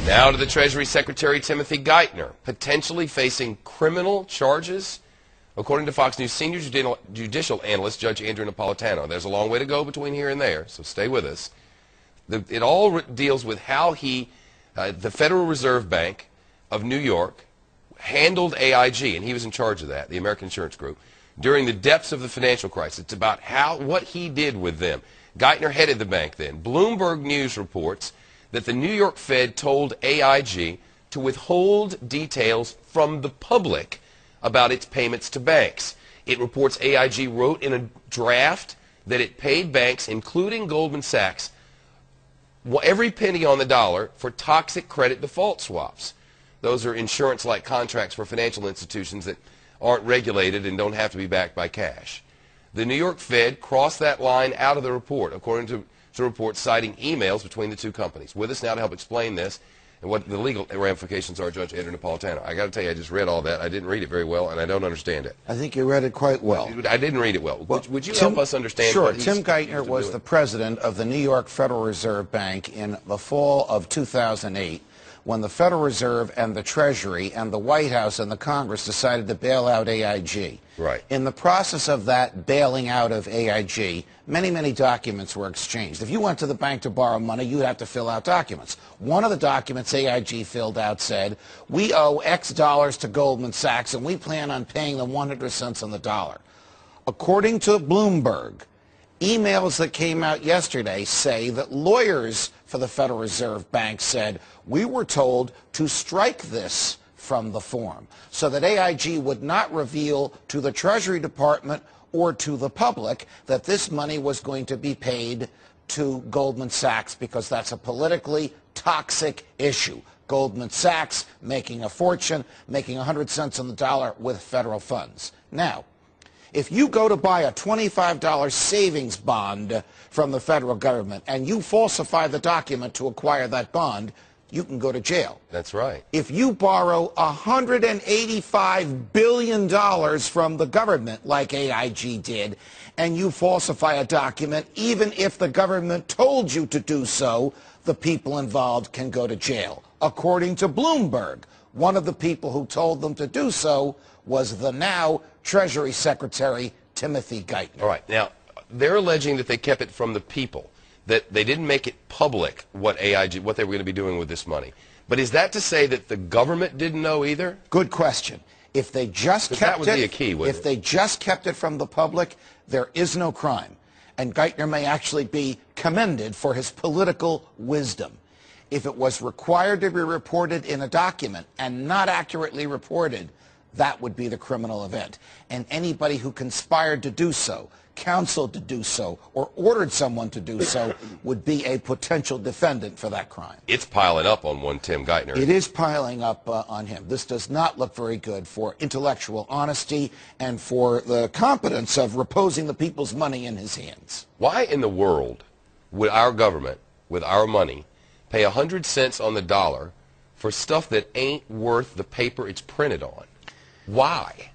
Now to the Treasury Secretary Timothy Geithner, potentially facing criminal charges, according to Fox News senior judicial analyst Judge Andrew Napolitano. There's a long way to go between here and there, so stay with us. It all deals with how the Federal Reserve Bank of New York handled AIG, and he was in charge of that, the American Insurance Group, during the depths of the financial crisis. It's about what he did with them. Geithner headed the bank then. Bloomberg News reports that the New York Fed told AIG to withhold details from the public about its payments to banks. It reports AIG wrote in a draft that it paid banks, including Goldman Sachs, every penny on the dollar for toxic credit default swaps. Those are insurance-like contracts for financial institutions that aren't regulated and don't have to be backed by cash. The New York Fed crossed that line out of the report, according to reports citing emails between the two companies. With us now to help explain this and what the legal ramifications are, Judge Andrew Napolitano. I got to tell you, I just read all that. I didn't read it very well, and I don't understand it. I think you read it quite well. I didn't read it well. Would you help us understand? Sure. Tim Geithner was the president of the New York Federal Reserve Bank in the fall of 2008, when the Federal Reserve and the Treasury and the White House and the Congress decided to bail out AIG. Right. In the process of that bailing out of AIG, many documents were exchanged. If you went to the bank to borrow money, you'd have to fill out documents. One of the documents AIG filled out said, we owe X dollars to Goldman Sachs and we plan on paying them 100 cents on the dollar. According to Bloomberg, emails that came out yesterday say that lawyers for the Federal Reserve Bank said, we were told to strike this from the form so that AIG would not reveal to the Treasury Department or to the public that this money was going to be paid to Goldman Sachs because that's a politically toxic issue. Goldman Sachs making a fortune, making 100 cents on the dollar with federal funds. Now, if you go to buy a $25 savings bond from the federal government and you falsify the document to acquire that bond, you can go to jail. That's right. If you borrow $185 billion from the government, like AIG did, and you falsify a document, even if the government told you to do so, the people involved can go to jail. According to Bloomberg, one of the people who told them to do so was the now Treasury Secretary Timothy Geithner. All right. Now, they're alleging that they kept it from the people, that they didn't make it public what they were going to be doing with this money. But is that to say that the government didn't know either? Good question. If they just kept that would be a key, wouldn't it? If they just kept it from the public, there is no crime. And Geithner may actually be commended for his political wisdom. If it was required to be reported in a document and not accurately reported, that would be the criminal event. And anybody who conspired to do so, counseled to do so, or ordered someone to do so would be a potential defendant for that crime. It's piling up on one Tim Geithner. It is piling up on him. This does not look very good for intellectual honesty and for the competence of reposing the people's money in his hands. Why in the world would our government, with our money, pay 100 cents on the dollar for stuff that ain't worth the paper it's printed on? Why?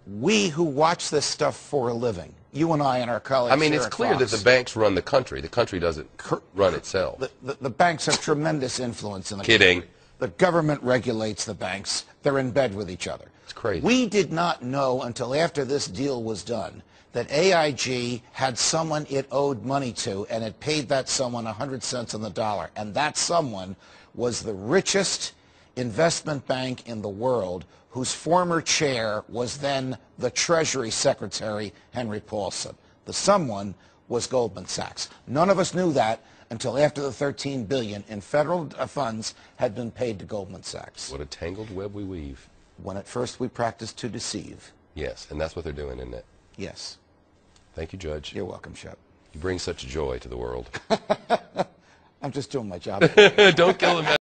We who watch this stuff for a living, you and I and our colleagues. I mean, it's clear that the banks run the country. The country doesn't run itself. The banks have tremendous influence in the Kidding. country. The government regulates the banks. They're in bed with each other. It's crazy. We did not know until after this deal was done that AIG had someone it owed money to, and it paid that someone 100 cents on the dollar. And that someone was the richest investment bank in the world, whose former chair was then the Treasury Secretary, Henry Paulson. The someone was Goldman Sachs. None of us knew that until after the $13 billion in federal funds had been paid to Goldman Sachs. What a tangled web we weave. When at first we practiced to deceive. Yes, and that's what they're doing, isn't it? Yes. Thank you, Judge. You're welcome, Shep. You bring such joy to the world. I'm just doing my job. Don't kill him.